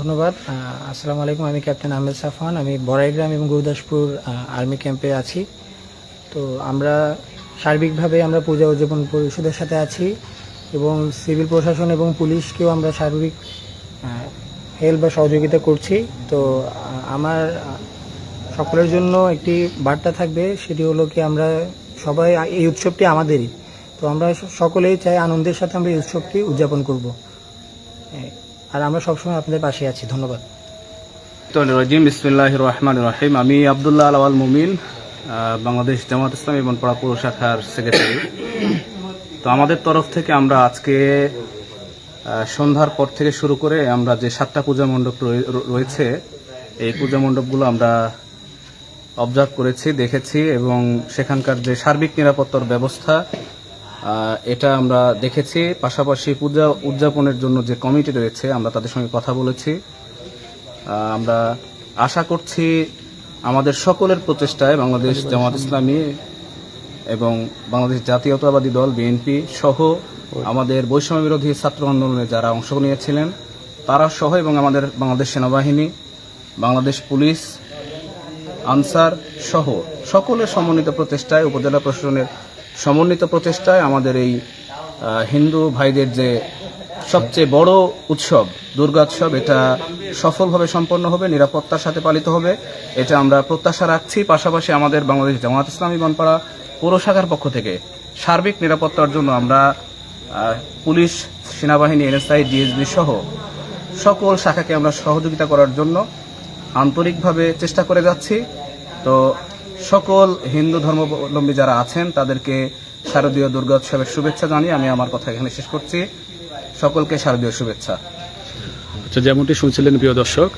ধন্যবাদ। আসসালামু আলাইকুম। আমি ক্যাপ্টেন আহমেদ সাফওয়ান। আমি বড়াইগ্রাম এবং গুরুদাসপুর আর্মি ক্যাম্পে আছি। তো আমরা সার্বিকভাবে আমরা পূজা উদযাপন পরিষদের সাথে আছি এবং সিভিল প্রশাসন এবং পুলিশকেও আমরা সার্বিক হেল্প বা সহযোগিতা করছি। তো আমার সকলের জন্য একটি বার্তা থাকবে, সেটি হলো কি আমরা সবাই এই উৎসবটি আমাদেরই। তো আমরা সকলেই চাই আনন্দের সাথে আমরা এই উৎসবটি উদযাপন করব, আর আমরা সবসময় আপনাদের পাশে আছি। ধন্যবাদ। বিসমিল্লাহির রহমানির রহিম। আমি আব্দুল্লাহ আল মুমিন, বাংলাদেশ জামাত ইসলামী বনপাড়া পৌর শাখার সেক্রেটারি। তো আমাদের তরফ থেকে আমরা আজকে সন্ধ্যার পর থেকে শুরু করে আমরা যে 7টা পূজা মণ্ডপ রয়েছে, এই পূজা মণ্ডপগুলো আমরা অবজার্ভ করেছি, দেখেছি এবং সেখানকার যে সার্বিক নিরাপত্তার ব্যবস্থা এটা আমরা দেখেছি। পাশাপাশি পূজা উদযাপনের জন্য যে কমিটি রয়েছে আমরা তাদের সঙ্গে কথা বলেছি। আমরা আশা করছি আমাদের সকলের প্রচেষ্টায় বাংলাদেশ জামাত ইসলামী এবং বাংলাদেশ জাতীয়তাবাদী দল বিএনপি সহ আমাদের বৈষম্য বিরোধী ছাত্র আন্দোলনে যারা অংশ নিয়েছিলেন তারা সহ এবং আমাদের বাংলাদেশ সেনাবাহিনী, বাংলাদেশ পুলিশ, আনসার সহ সকলের সমন্বিত প্রচেষ্টায়, উপজেলা প্রশাসনের সমন্বিত প্রচেষ্টায় আমাদের এই হিন্দু ভাইদের যে সবচেয়ে বড় উৎসব দুর্গোৎসব, এটা সফলভাবে সম্পন্ন হবে, নিরাপত্তার সাথে পালিত হবে, এটা আমরা প্রত্যাশা রাখছি। পাশাপাশি আমাদের বাংলাদেশ জামাত ইসলামী বনপাড়া পৌর শাখার পক্ষ থেকে সার্বিক নিরাপত্তার জন্য আমরা পুলিশ, সেনাবাহিনী, এনএসআই, ডিএসবি সহ সকল শাখাকে আমরা সহযোগিতা করার জন্য আন্তরিকভাবে চেষ্টা করে যাচ্ছি। তো সকল হিন্দু ধর্মাবলম্বী যারা আছেন তাদেরকে শারদীয় দুর্গোৎসবের শুভেচ্ছা জানিয়ে আমি আমার কথা এখানে শেষ করছি। সকলকে শারদীয় শুভেচ্ছা। আচ্ছা, যেমনটি শুনছিলেন প্রিয় দর্শক,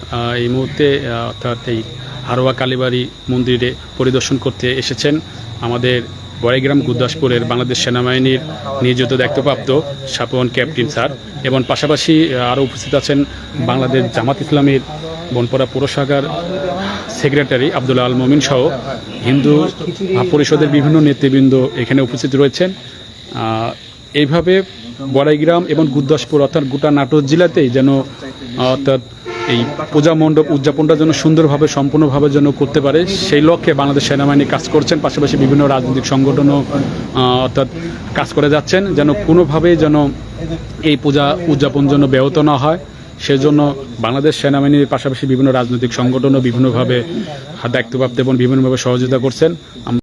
এই মুহূর্তে অর্থাৎ এই হারোয়া কালীবাড়ি মন্দিরে পরিদর্শন করতে এসেছেন আমাদের বড়াইগ্রাম গুরুদাসপুরের বাংলাদেশ সেনাবাহিনীর নিয়োজিত দায়িত্বপ্রাপ্ত সাফওয়ান ক্যাপ্টেন স্যার, এবং পাশাপাশি আরও উপস্থিত আছেন বাংলাদেশ জামাত ইসলামীর বনপাড়া পৌর শাখার সেক্রেটারি আব্দুল্লাহ আল মুমিন সহ হিন্দু পরিষদের বিভিন্ন নেতৃবৃন্দ এখানে উপস্থিত রয়েছেন। এইভাবে বড়াইগ্রাম এবং গুরুদাসপুর অর্থাৎ গোটা নাটোর জেলাতেই যেন অর্থাৎ এই পূজা মণ্ডপ উদযাপনটা যেন সুন্দরভাবে সম্পূর্ণভাবে যেন করতে পারে সেই লক্ষ্যে বাংলাদেশ সেনাবাহিনী কাজ করছেন। পাশাপাশি বিভিন্ন রাজনৈতিক সংগঠনও অর্থাৎ কাজ করে যাচ্ছেন যেন কোনোভাবেই যেন এই পূজা উদযাপন যেন ব্যাহত না হয়, সেজন্য বাংলাদেশ সেনাবাহিনীর পাশাপাশি বিভিন্ন রাজনৈতিক সংগঠনও বিভিন্নভাবে দায়িত্বপ্রাপ্ত এবং বিভিন্নভাবে সহযোগিতা করছেন।